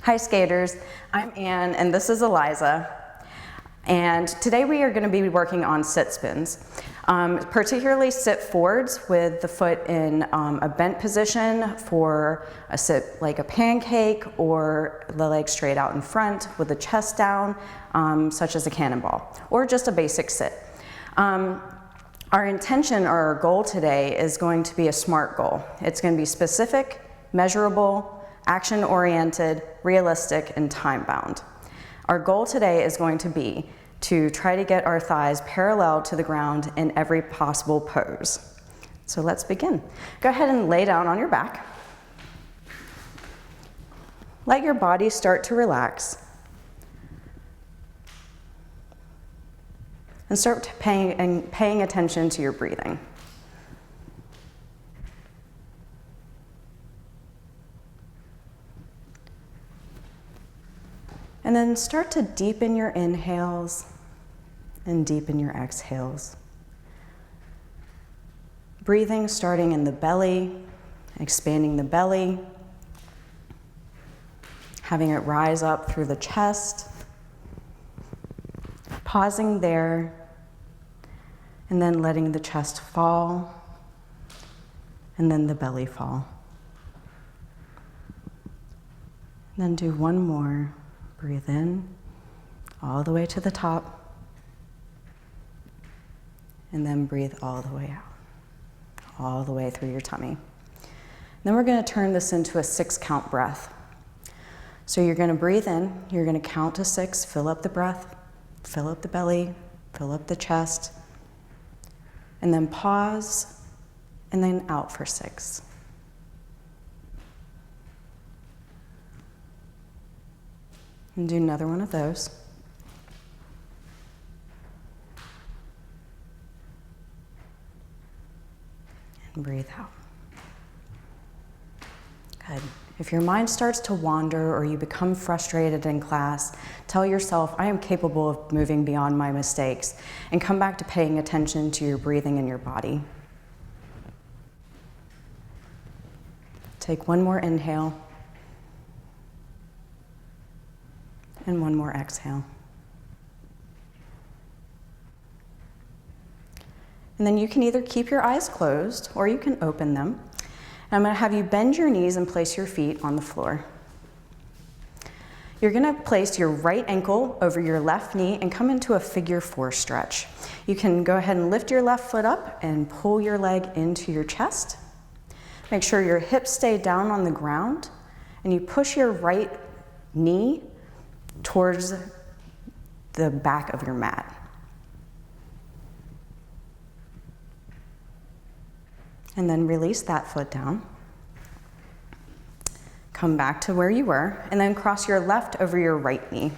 Hi skaters, I'm Anne and this is Eliza. And today we are going to be working on sit spins, particularly sit forwards with the foot in a bent position for a sit like a pancake, or the leg straight out in front with the chest down, such as a cannonball, or just a basic sit. Our intention or our goal today is going to be a SMART goal. It's going to be specific, measurable, action-oriented, realistic, and time-bound. Our goal today is going to be to try to get our thighs parallel to the ground in every possible pose. So let's begin. Go ahead and lay down on your back. Let your body start to relax. And start paying attention to your breathing. And then start to deepen your inhales and deepen your exhales. Breathing starting in the belly, expanding the belly, having it rise up through the chest, pausing there, and then letting the chest fall, and then the belly fall. And then do one more. Breathe in, all the way to the top, and then breathe all the way out, all the way through your tummy. Then we're going to turn this into a 6-count breath. So you're going to breathe in, you're going to count to 6, fill up the breath, fill up the belly, fill up the chest, and then pause, and then out for 6. And do another one of those. And breathe out. Good. If your mind starts to wander or you become frustrated in class, tell yourself, I am capable of moving beyond my mistakes, and come back to paying attention to your breathing and your body. Take one more inhale. And one more exhale. And then you can either keep your eyes closed or you can open them. And I'm going to have you bend your knees and place your feet on the floor. You're going to place your right ankle over your left knee and come into a figure 4 stretch. You can go ahead and lift your left foot up and pull your leg into your chest. Make sure your hips stay down on the ground, and you push your right knee towards the back of your mat. And then release that foot down. Come back to where you were, and then cross your left over your right knee.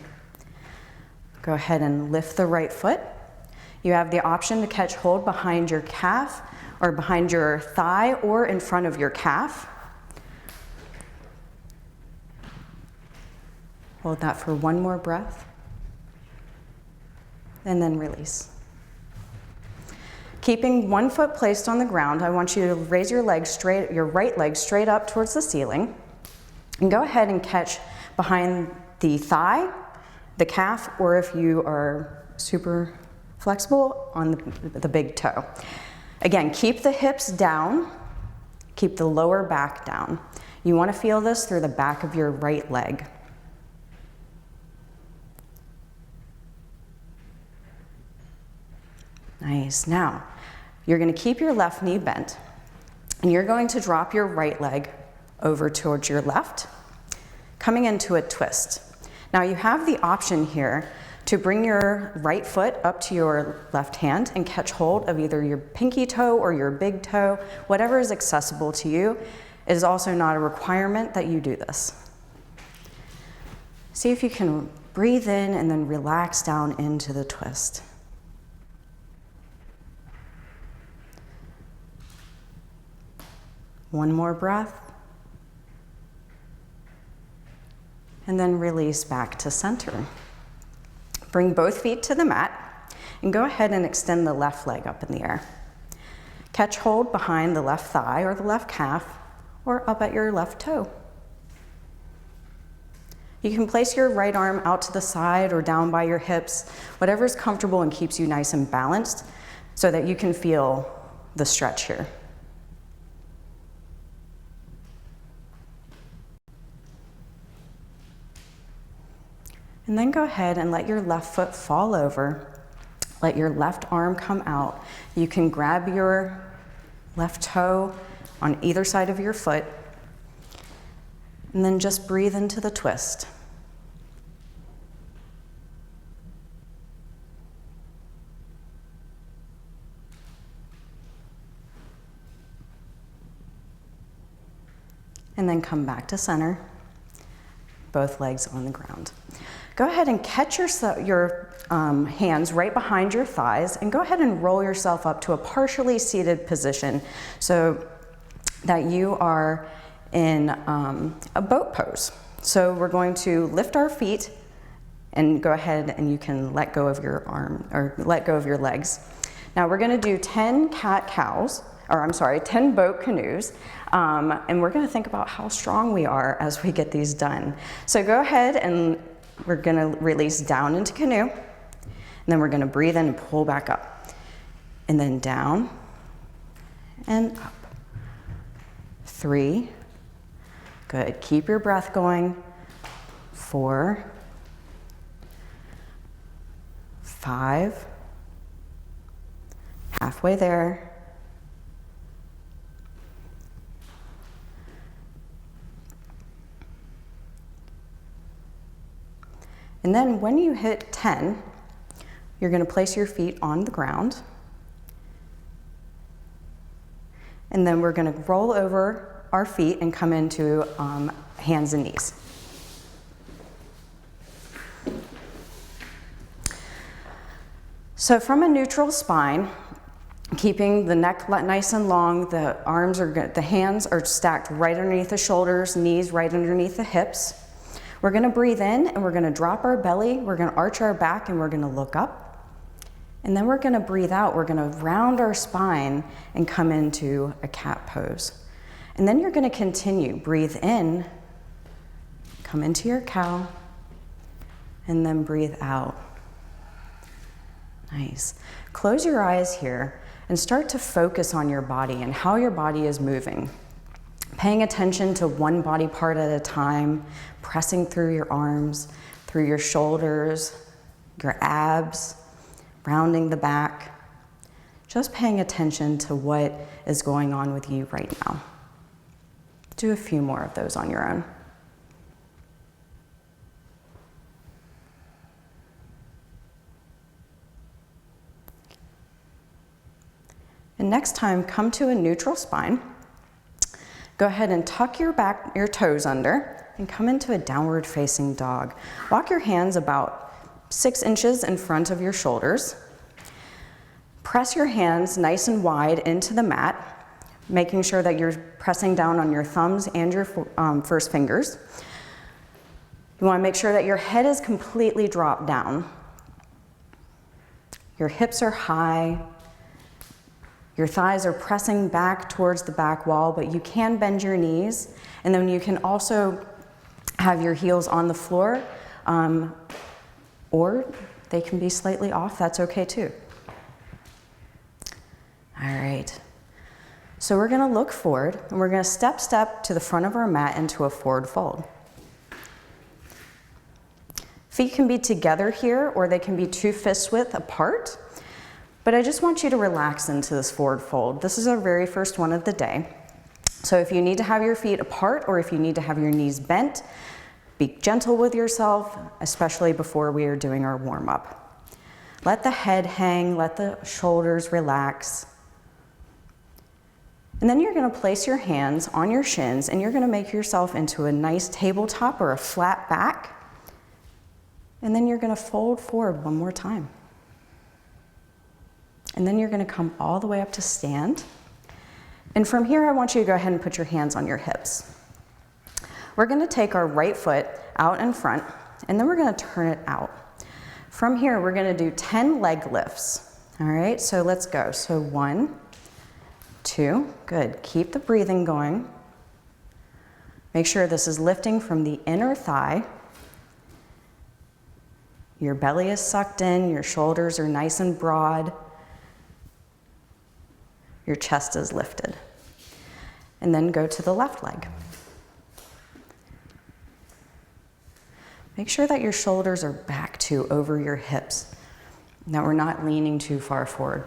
Go ahead and lift the right foot. You have the option to catch hold behind your calf, or behind your thigh, or in front of your calf. Hold that for one more breath, and then release. Keeping one foot placed on the ground, I want you to raise your right leg straight up towards the ceiling, and go ahead and catch behind the thigh, the calf, or if you are super flexible, on the big toe. Again, keep the hips down, keep the lower back down. You want to feel this through the back of your right leg. Nice. Now, you're going to keep your left knee bent, and you're going to drop your right leg over towards your left, coming into a twist. Now, you have the option here to bring your right foot up to your left hand and catch hold of either your pinky toe or your big toe, whatever is accessible to you. It is also not a requirement that you do this. See if you can breathe in and then relax down into the twist. One more breath. And then release back to center. Bring both feet to the mat and go ahead and extend the left leg up in the air. Catch hold behind the left thigh or the left calf, or up at your left toe. You can place your right arm out to the side or down by your hips, whatever's comfortable and keeps you nice and balanced so that you can feel the stretch here. And then go ahead and let your left foot fall over. Let your left arm come out. You can grab your left toe on either side of your foot. And then just breathe into the twist. And then come back to center, both legs on the ground. Go ahead and catch your hands right behind your thighs and go ahead and roll yourself up to a partially seated position so that you are in a boat pose. So we're going to lift our feet and go ahead and you can let go of your arm or let go of your legs. Now we're gonna do 10 10 boat canoes, and we're gonna think about how strong we are as we get these done. So go ahead and we're gonna release down into canoe, and then we're gonna breathe in and pull back up. And then down and up. 3, good, keep your breath going. 4, 5, halfway there. 6. And then when you hit 10, you're going to place your feet on the ground. And then we're going to roll over our feet and come into hands and knees. So from a neutral spine, keeping the neck nice and long, the hands are stacked right underneath the shoulders, knees right underneath the hips. We're gonna breathe in and we're gonna drop our belly, we're gonna arch our back and we're gonna look up. And then we're gonna breathe out, we're gonna round our spine and come into a cat pose. And then you're gonna continue, breathe in, come into your cow, and then breathe out. Nice. Close your eyes here and start to focus on your body and how your body is moving. Paying attention to one body part at a time, pressing through your arms, through your shoulders, your abs, rounding the back. Just paying attention to what is going on with you right now. Do a few more of those on your own. And next time, come to a neutral spine. Go ahead and tuck your toes under and come into a downward facing dog. Walk your hands about 6 inches in front of your shoulders. Press your hands nice and wide into the mat, making sure that you're pressing down on your thumbs and your first fingers. You want to make sure that your head is completely dropped down. Your hips are high. Your thighs are pressing back towards the back wall, but you can bend your knees. And then you can also have your heels on the floor, or they can be slightly off. That's okay too. All right. So we're gonna look forward and we're gonna step to the front of our mat into a forward fold. Feet can be together here or they can be 2 fist width apart. But I just want you to relax into this forward fold. This is our very first one of the day. So if you need to have your feet apart or if you need to have your knees bent, be gentle with yourself, especially before we are doing our warm up. Let the head hang, let the shoulders relax. And then you're gonna place your hands on your shins and you're gonna make yourself into a nice tabletop or a flat back. And then you're gonna fold forward one more time. And then you're gonna come all the way up to stand. And from here, I want you to go ahead and put your hands on your hips. We're gonna take our right foot out in front, and then we're gonna turn it out. From here, we're gonna do 10 leg lifts. All right, so let's go. So 1, 2, good. Keep the breathing going. Make sure this is lifting from the inner thigh Your belly is sucked in, your shoulders are nice and broad. Your chest is lifted. And then go to the left leg. Make sure that your shoulders are back to over your hips, that we're not leaning too far forward.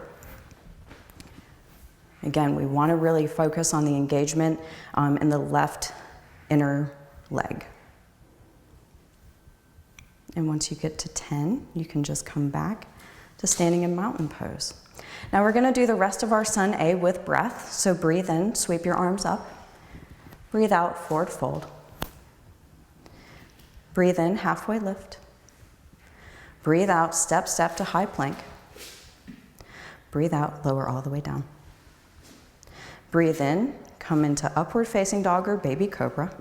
Again, we want to really focus on the engagement in the left inner leg. And once you get to 10, you can just come back to standing in mountain pose. Now we're going to do the rest of our Sun A with breath. So breathe in, sweep your arms up. Breathe out, forward fold. Breathe in, halfway lift. Breathe out, step, step to high plank. Breathe out, lower all the way down. Breathe in, come into upward facing dog or baby cobra.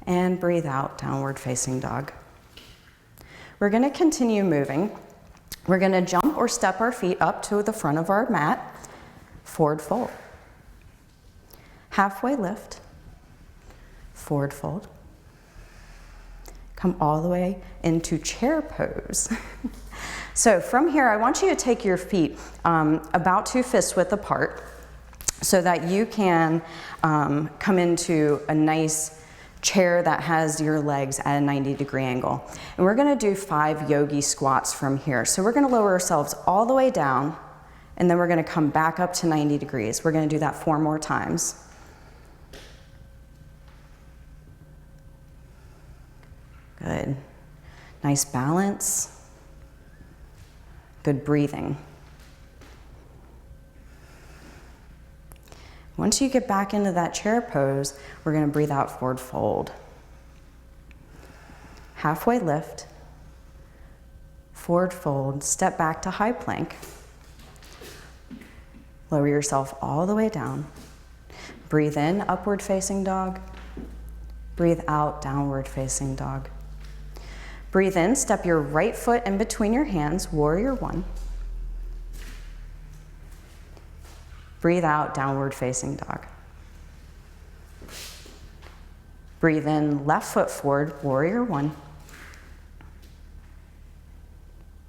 And breathe out, downward facing dog. We're going to continue moving. We're going to jump or step our feet up to the front of our mat. Forward fold. Halfway lift. Forward fold. Come all the way into chair pose. So from here, I want you to take your feet about 2 fist width apart so that you can come into a nice chair that has your legs at a 90-degree angle. And we're gonna do 5 yogi squats from here. So we're gonna lower ourselves all the way down, and then we're gonna come back up to 90 degrees. We're gonna do that 4 more times. Good. Nice balance. Good breathing. Once you get back into that chair pose, we're going to breathe out, forward fold. Halfway lift. Forward fold. Step back to high plank. Lower yourself all the way down. Breathe in, upward facing dog. Breathe out, downward facing dog. Breathe in, step your right foot in between your hands, warrior 1. Breathe out, downward facing dog. Breathe in, left foot forward, warrior 1.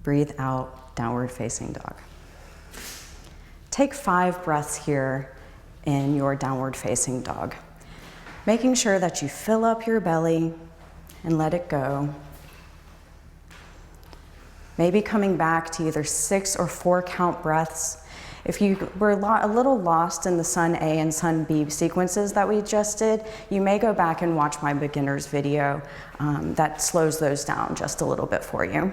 Breathe out, downward facing dog. Take 5 breaths here in your downward facing dog, making sure that you fill up your belly and let it go. Maybe coming back to either 6 or 4 count breaths. If you were a little lost in the Sun A and Sun B sequences that we just did, you may go back and watch my beginner's video that slows those down just a little bit for you.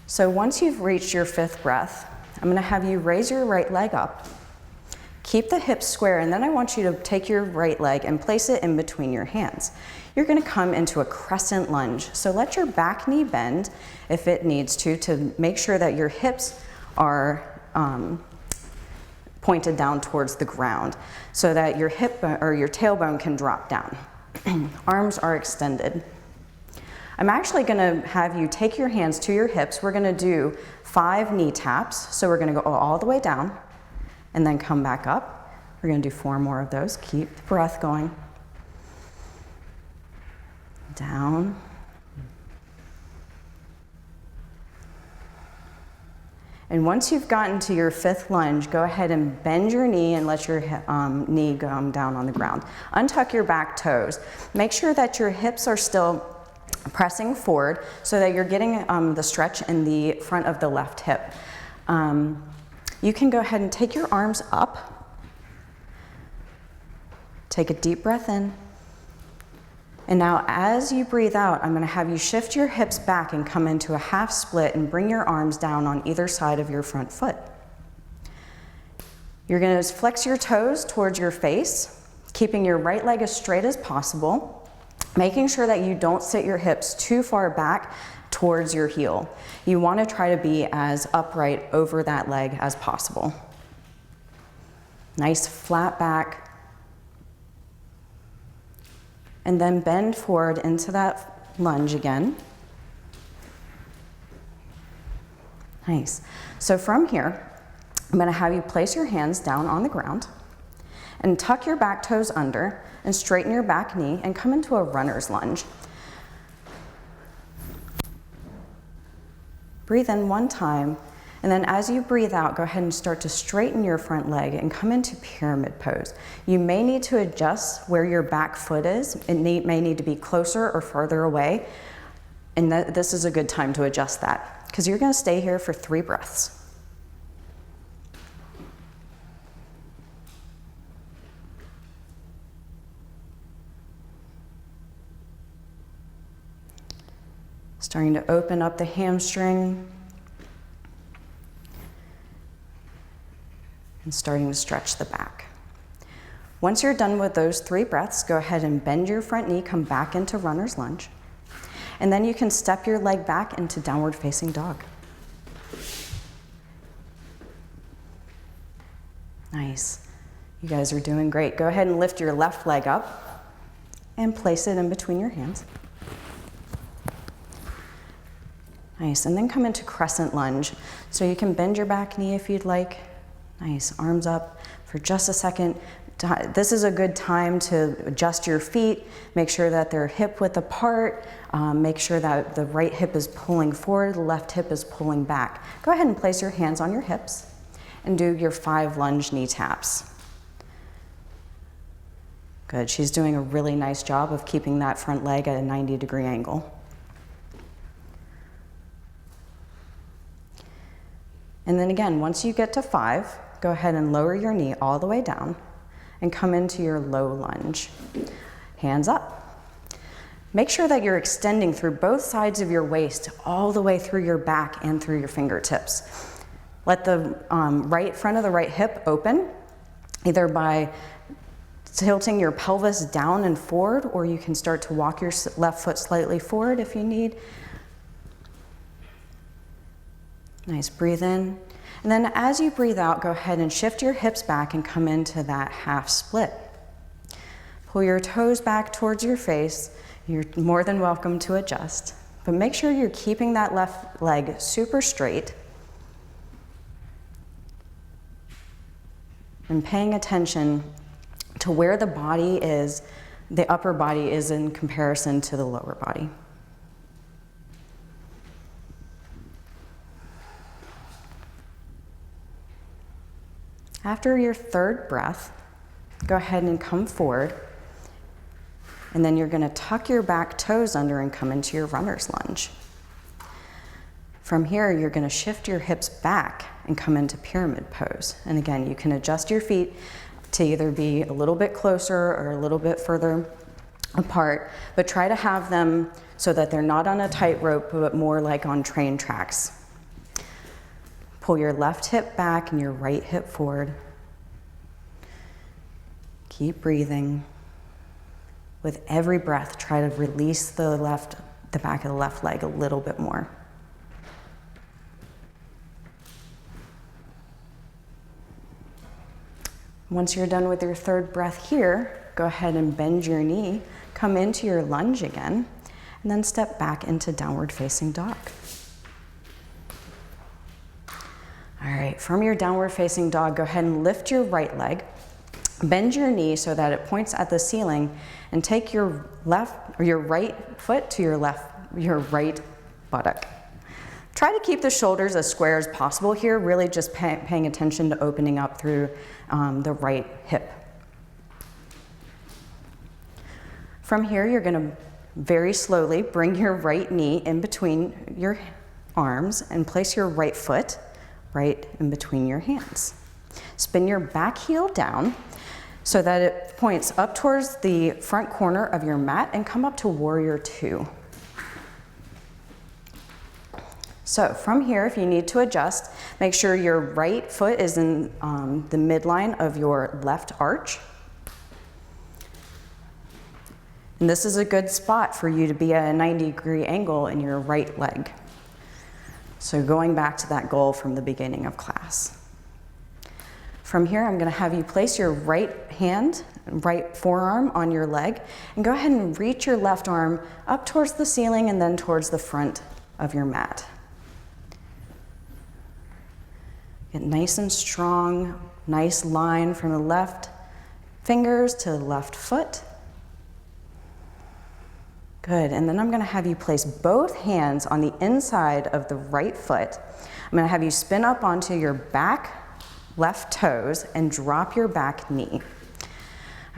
So once you've reached your 5th breath, I'm gonna have you raise your right leg up. Keep the hips square, and then I want you to take your right leg and place it in between your hands. You're gonna come into a crescent lunge. So let your back knee bend if it needs to make sure that your hips are pointed down towards the ground so that your hip or your tailbone can drop down. Arms are extended. I'm actually gonna have you take your hands to your hips. We're gonna do 5 knee taps. So we're gonna go all the way down and then come back up. We're gonna do 4 more of those. Keep the breath going. Down. And once you've gotten to your 5th lunge, go ahead and bend your knee and let your knee go down on the ground. Untuck your back toes. Make sure that your hips are still pressing forward so that you're getting the stretch in the front of the left hip. You can go ahead and take your arms up. Take a deep breath in. And now as you breathe out, I'm gonna have you shift your hips back and come into a half split and bring your arms down on either side of your front foot. You're gonna flex your toes towards your face, keeping your right leg as straight as possible, making sure that you don't sit your hips too far back towards your heel. You wanna try to be as upright over that leg as possible. Nice flat back. And then bend forward into that lunge again. Nice. So from here, I'm gonna have you place your hands down on the ground. And tuck your back toes under and straighten your back knee and come into a runner's lunge. Breathe in one time, and then as you breathe out, go ahead and start to straighten your front leg and come into pyramid pose. You may need to adjust where your back foot is. It may need to be closer or further away, and this is a good time to adjust that, because you're going to stay here for 3 breaths. Starting to open up the hamstring and starting to stretch the back. Once you're done with those 3 breaths, go ahead and bend your front knee, come back into runner's lunge. And then you can step your leg back into downward facing dog. Nice. You guys are doing great. Go ahead and lift your left leg up and place it in between your hands. Nice, and then come into crescent lunge. So you can bend your back knee if you'd like. Nice, arms up for just a second. This is a good time to adjust your feet, make sure that they're hip width apart, make sure that the right hip is pulling forward, the left hip is pulling back. Go ahead and place your hands on your hips and do your 5 lunge knee taps. Good, she's doing a really nice job of keeping that front leg at a 90-degree angle. And then again, once you get to 5, go ahead and lower your knee all the way down and come into your low lunge. Hands up. Make sure that you're extending through both sides of your waist, all the way through your back and through your fingertips. Let the right front of the right hip open, either by tilting your pelvis down and forward, or you can start to walk your left foot slightly forward if you need. Nice, breathe in. And then as you breathe out, go ahead and shift your hips back and come into that half split. Pull your toes back towards your face. You're more than welcome to adjust, but make sure you're keeping that left leg super straight and paying attention to where the body is, the upper body is in comparison to the lower body. After your 3rd breath, go ahead and come forward, and then you're going to tuck your back toes under and come into your runner's lunge. From here, you're going to shift your hips back and come into pyramid pose. And again, you can adjust your feet to either be a little bit closer or a little bit further apart, but try to have them so that they're not on a tightrope, but more like on train tracks. Pull your left hip back and your right hip forward. Keep breathing. With every breath, try to release the back of the left leg a little bit more. Once you're done with your 3rd breath here, go ahead and bend your knee, come into your lunge again, and then step back into downward facing dog. All right, from your downward facing dog, go ahead and lift your right leg, bend your knee so that it points at the ceiling, and take your right foot to your right buttock. Try to keep the shoulders as square as possible here, really just paying attention to opening up through the right hip. From here, you're gonna very slowly bring your right knee in between your arms and place your right foot right in between your hands. Spin your back heel down so that it points up towards the front corner of your mat and come up to Warrior 2. So from here, if you need to adjust, make sure your right foot is in the midline of your left arch. And this is a good spot for you to be at a 90-degree angle in your right leg. So going back to that goal from the beginning of class. From here, I'm going to have you place your right hand, right forearm on your leg, and go ahead and reach your left arm up towards the ceiling and then towards the front of your mat. Get nice and strong, nice line from the left fingers to the left foot. Good, and then I'm gonna have you place both hands on the inside of the right foot. I'm gonna have you spin up onto your back left toes and drop your back knee.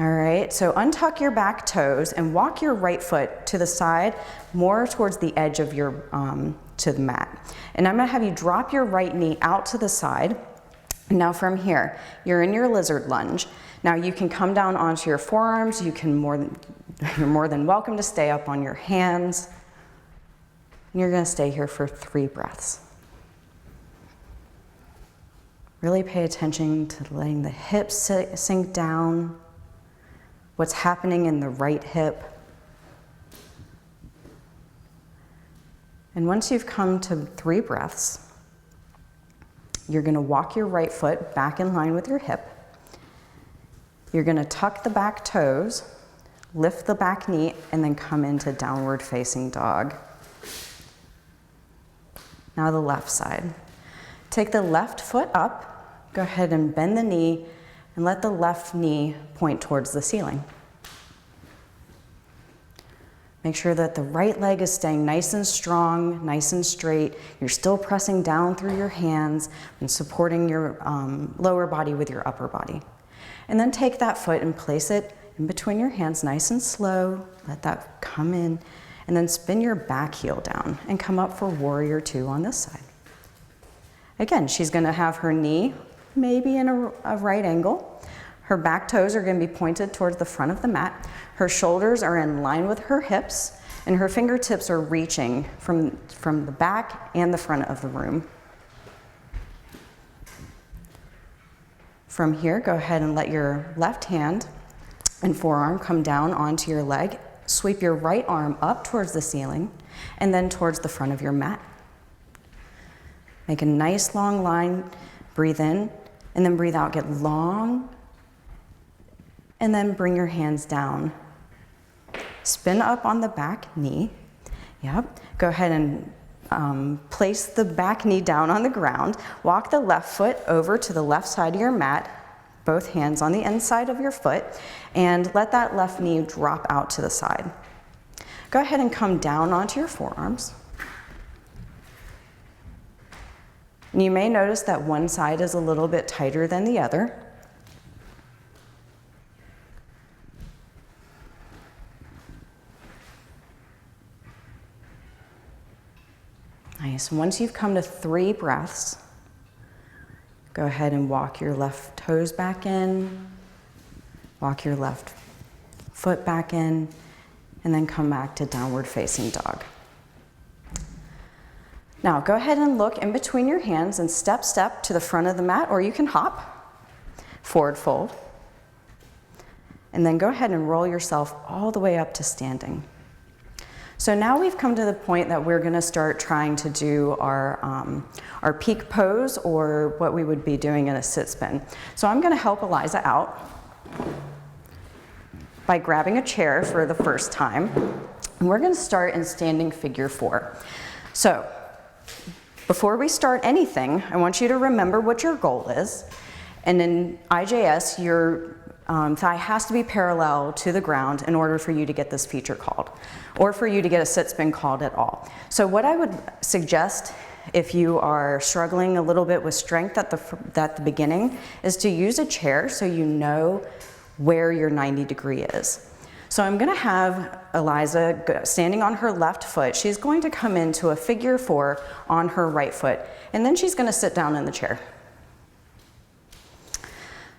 All right, so untuck your back toes and walk your right foot to the side, more towards the edge of your, to the mat. And I'm gonna have you drop your right knee out to the side. Now from here, you're in your lizard lunge. Now you can come down onto your forearms. You're more than welcome to stay up on your hands. And you're gonna stay here for 3 breaths. Really pay attention to letting the hips sink down, what's happening in the right hip. And once you've come to 3 breaths, you're gonna walk your right foot back in line with your hip. You're gonna tuck the back toes, lift the back knee, and then come into downward facing dog. Now the left side. Take the left foot up, go ahead and bend the knee, and let the left knee point towards the ceiling. Make sure that the right leg is staying nice and strong, nice and straight. You're still pressing down through your hands and supporting your lower body with your upper body. And then take that foot and place it in between your hands, nice and slow. Let that come in, and then spin your back heel down and come up for warrior 2 on this side. Again, she's gonna have her knee maybe in a right angle. Her back toes are gonna be pointed towards the front of the mat. Her shoulders are in line with her hips, and her fingertips are reaching from the back and the front of the room. From here, go ahead and let your left hand and forearm come down onto your leg. Sweep your right arm up towards the ceiling and then towards the front of your mat. Make a nice long line, breathe in, and then breathe out, get long, and then bring your hands down. Spin up on the back knee. Yep. Go ahead and place the back knee down on the ground. Walk the left foot over to the left side of your mat, both hands on the inside of your foot, and let that left knee drop out to the side. Go ahead and come down onto your forearms. And you may notice that one side is a little bit tighter than the other. Nice. Once you've come to 3 breaths, go ahead and walk your left toes back in, walk your left foot back in, and then come back to downward facing dog. Now go ahead and look in between your hands and step to the front of the mat, or you can hop, forward fold, and then go ahead and roll yourself all the way up to standing. So now we've come to the point that we're gonna start trying to do our peak pose, or what we would be doing in a sit spin. So I'm gonna help Eliza out by grabbing a chair for the first time. And we're gonna start in standing figure 4. So before we start anything, I want you to remember what your goal is. And in IJS, your thigh has to be parallel to the ground in order for you to get this feature called, or for you to get a sit spin called at all. So what I would suggest, if you are struggling a little bit with strength at the beginning, is to use a chair so you know where your 90 degree is. So I'm gonna have Eliza standing on her left foot. She's going to come into a figure 4 on her right foot, and then she's gonna sit down in the chair.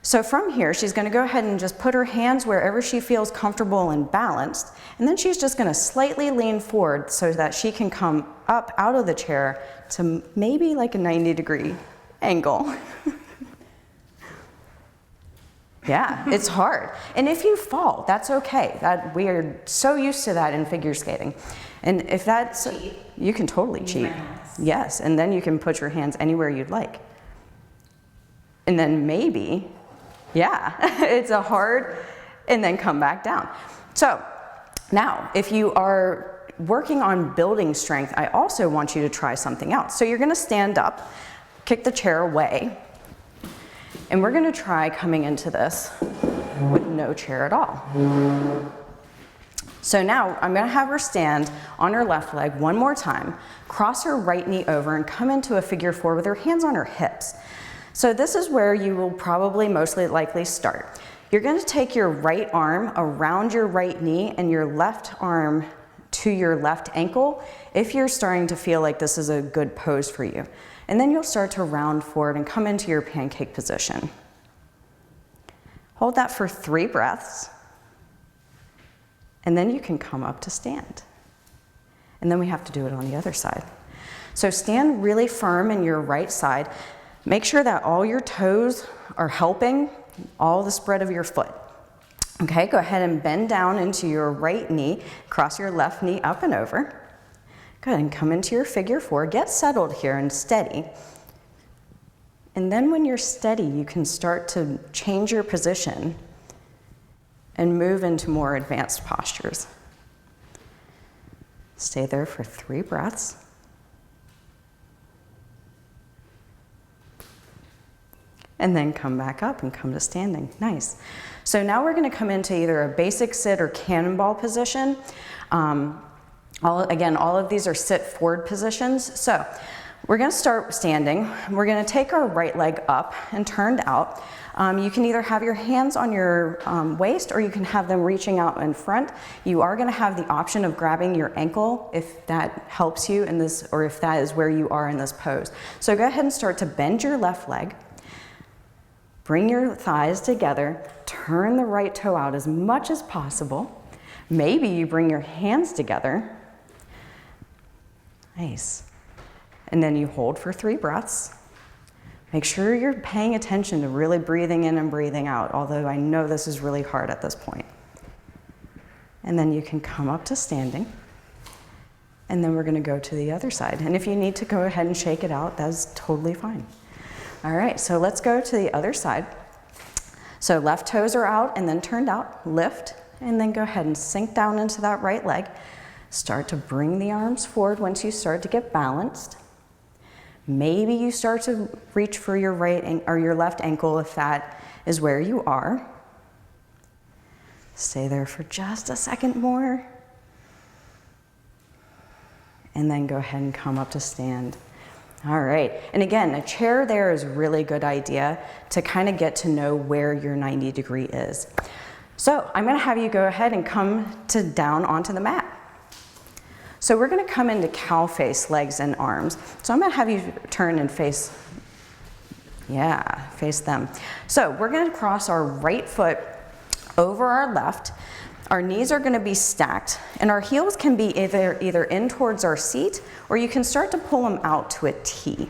So from here, she's gonna go ahead and just put her hands wherever she feels comfortable and balanced, and then she's just gonna slightly lean forward so that she can come up out of the chair to maybe like a 90 degree angle. Yeah, it's hard. And if you fall, that's okay. We are so used to that in figure skating. And if that's, you can totally cheat. Yes, and then you can put your hands anywhere you'd like. And then maybe, yeah, it's a hard, and then come back down. So now, if you are working on building strength, I also want you to try something else. So you're gonna stand up, kick the chair away, and we're gonna try coming into this with no chair at all. So now I'm gonna have her stand on her left leg one more time, cross her right knee over and come into a figure four with her hands on her hips. So this is where you will probably mostly likely start. You're gonna take your right arm around your right knee and your left arm to your left ankle if you're starting to feel like this is a good pose for you. And then you'll start to round forward and come into your pancake position. Hold that for 3 breaths. And then you can come up to stand. And then we have to do it on the other side. So stand really firm in your right side. Make sure that all your toes are helping all the spread of your foot. Okay, go ahead and bend down into your right knee, cross your left knee up and over. Good, and come into your figure four. Get settled here and steady. And then when you're steady, you can start to change your position and move into more advanced postures. Stay there for 3 breaths. And then come back up and come to standing. Nice. So now we're gonna come into either a basic sit or cannonball position. Again, all of these are sit forward positions. So we're gonna start standing. We're gonna take our right leg up and turned out. You can either have your hands on your waist or you can have them reaching out in front. You are gonna have the option of grabbing your ankle if that helps you in this, or if that is where you are in this pose. So go ahead and start to bend your left leg. Bring your thighs together, turn the right toe out as much as possible. Maybe you bring your hands together. Nice. And then you hold for 3 breaths. Make sure you're paying attention to really breathing in and breathing out, although I know this is really hard at this point. And then you can come up to standing. And then we're gonna go to the other side. And if you need to go ahead and shake it out, that's totally fine. All right, so let's go to the other side. So left toes are out and then turned out, lift, and then go ahead and sink down into that right leg. Start to bring the arms forward once you start to get balanced. Maybe you start to reach for your right or your left ankle if that is where you are. Stay there for just a second more. And then go ahead and come up to stand. All right, and again, a chair there is a really good idea to kind of get to know where your 90 degree is. So I'm gonna have you go ahead and come down onto the mat. So we're gonna come into cow face, legs and arms. So I'm gonna have you turn and face them. So we're gonna cross our right foot over our left. Our knees are gonna be stacked and our heels can be either in towards our seat or you can start to pull them out to a T.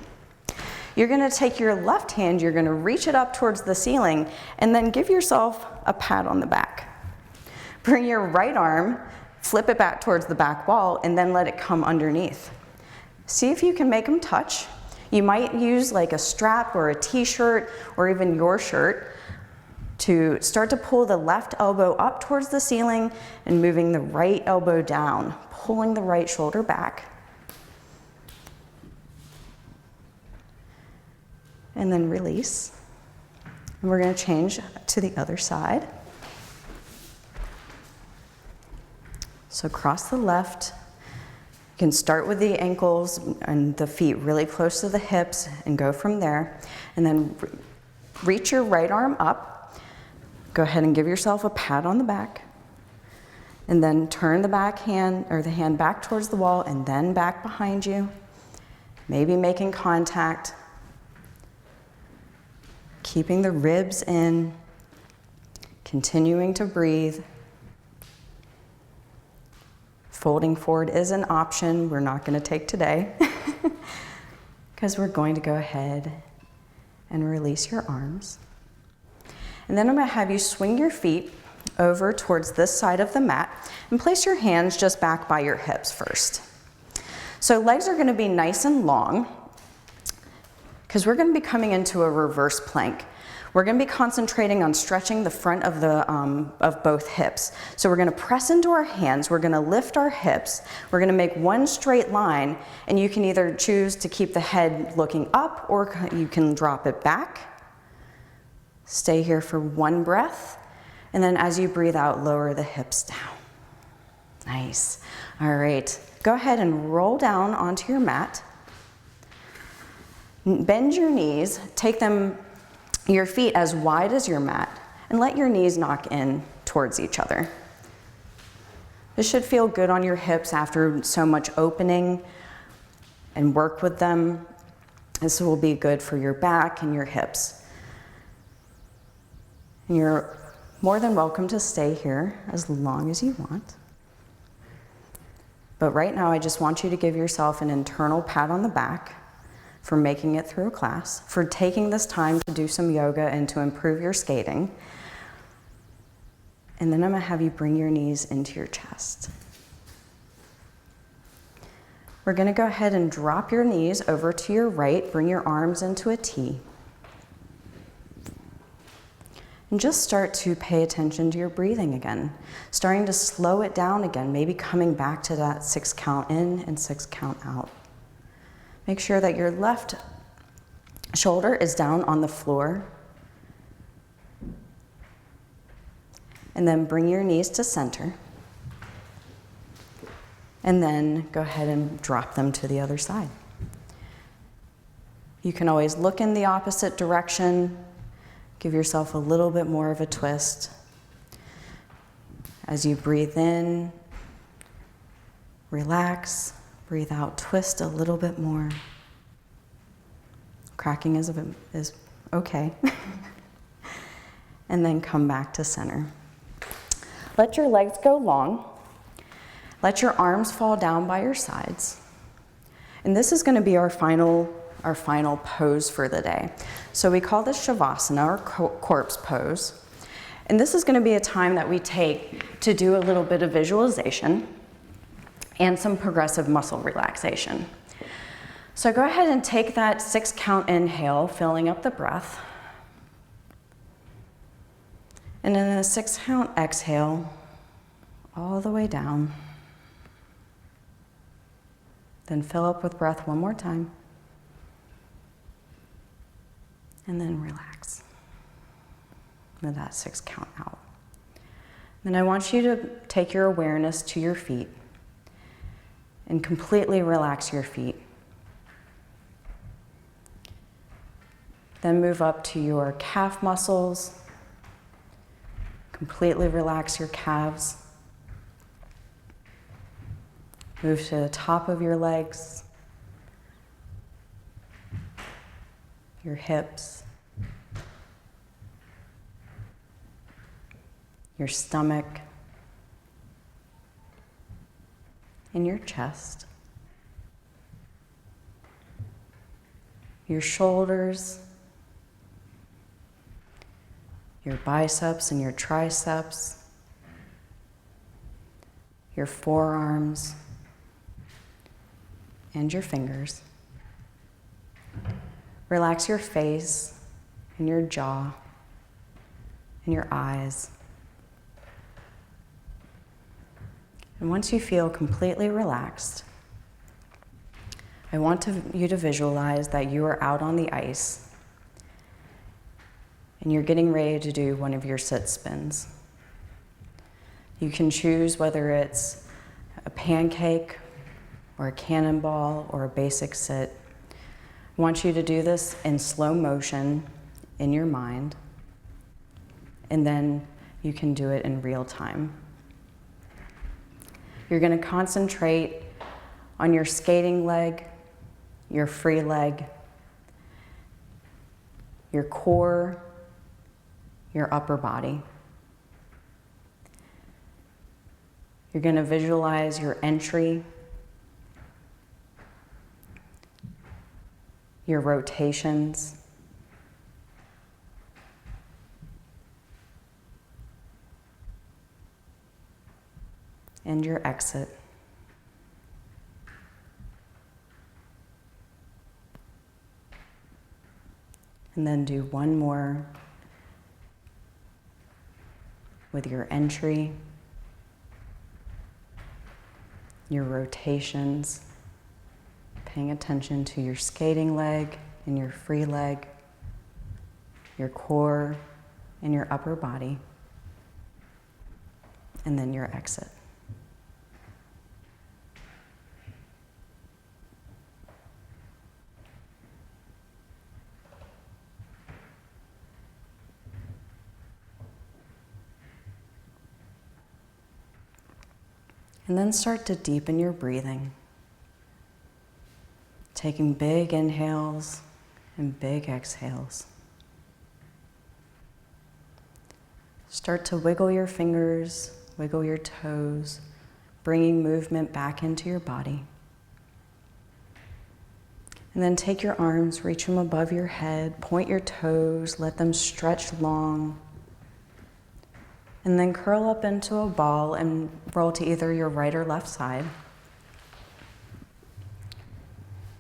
You're gonna take your left hand, you're gonna reach it up towards the ceiling and then give yourself a pat on the back. Bring your right arm, flip it back towards the back wall and then let it come underneath. See if you can make them touch. You might use like a strap or a t-shirt or even your shirt to start to pull the left elbow up towards the ceiling and moving the right elbow down, pulling the right shoulder back. And then release. And we're gonna change to the other side. So cross the left. You can start with the ankles and the feet really close to the hips and go from there. And then reach your right arm up. Go ahead and give yourself a pat on the back. And then turn the back hand or the hand back towards the wall and then back behind you. Maybe making contact. Keeping the ribs in. Continuing to breathe. Folding forward is an option we're not going to take today because we're going to go ahead and release your arms. And then I'm going to have you swing your feet over towards this side of the mat and place your hands just back by your hips first. So legs are going to be nice and long because we're going to be coming into a reverse plank. We're going to be concentrating on stretching the front of both hips. So we're going to press into our hands, we're going to lift our hips, we're going to make one straight line, and you can either choose to keep the head looking up or you can drop it back. Stay here for 1 breath, And then as you breathe out, lower the hips down. Nice. All right. Go ahead and roll down onto your mat. Bend your knees. Take your feet as wide as your mat, and let your knees knock in towards each other. This should feel good on your hips after so much opening, and work with them. This will be good for your back and your hips. And you're more than welcome to stay here as long as you want. But right now, I just want you to give yourself an internal pat on the back for making it through a class, for taking this time to do some yoga and to improve your skating. And then I'm gonna have you bring your knees into your chest. We're gonna go ahead and drop your knees over to your right, bring your arms into a T. And just start to pay attention to your breathing again, starting to slow it down again, maybe coming back to that 6 count in and 6 count out. Make sure that your left shoulder is down on the floor. And then bring your knees to center. And then go ahead and drop them to the other side. You can always look in the opposite direction. Give yourself a little bit more of a twist. As you breathe in, relax. Breathe out, twist a little bit more. Cracking is okay. And then come back to center. Let your legs go long. Let your arms fall down by your sides. And this is going to be our final pose for the day. So we call this Shavasana, or corpse pose. And this is going to be a time that we take to do a little bit of visualization and some progressive muscle relaxation. So go ahead and take that 6 count inhale, filling up the breath. And then a 6 count exhale, all the way down. Then fill up with breath one more time. And then relax with that 6 count out. Then I want you to take your awareness to your feet and completely relax your feet. Then move up to your calf muscles. Completely relax your calves. Move to the top of your legs, your hips, your stomach, and your chest, your shoulders, your biceps and your triceps, your forearms, and your fingers. Relax your face and your jaw and your eyes. And once you feel completely relaxed, I want you to visualize that you are out on the ice and you're getting ready to do one of your sit spins. You can choose whether it's a pancake or a cannonball or a basic sit. I want you to do this in slow motion in your mind, and then you can do it in real time. You're going to concentrate on your skating leg, your free leg, your core, your upper body. You're going to visualize your entry, your rotations, and your exit. And then do one more with your entry, your rotations, paying attention to your skating leg and your free leg, your core and your upper body. and then your exit. And then start to deepen your breathing, taking big inhales and big exhales. Start to wiggle your fingers, wiggle your toes, bringing movement back into your body. And then take your arms, reach them above your head, point your toes, let them stretch long. And then curl up into a ball and roll to either your right or left side.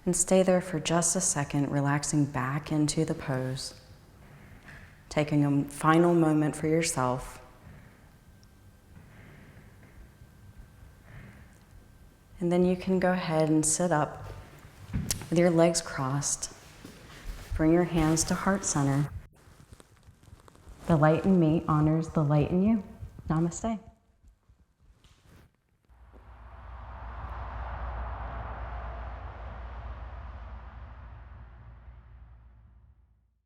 And stay there for just a second, relaxing back into the pose. Taking a final moment for yourself. And then you can go ahead and sit up with your legs crossed. Bring your hands to heart center. The light in me honors the light in you. Namaste.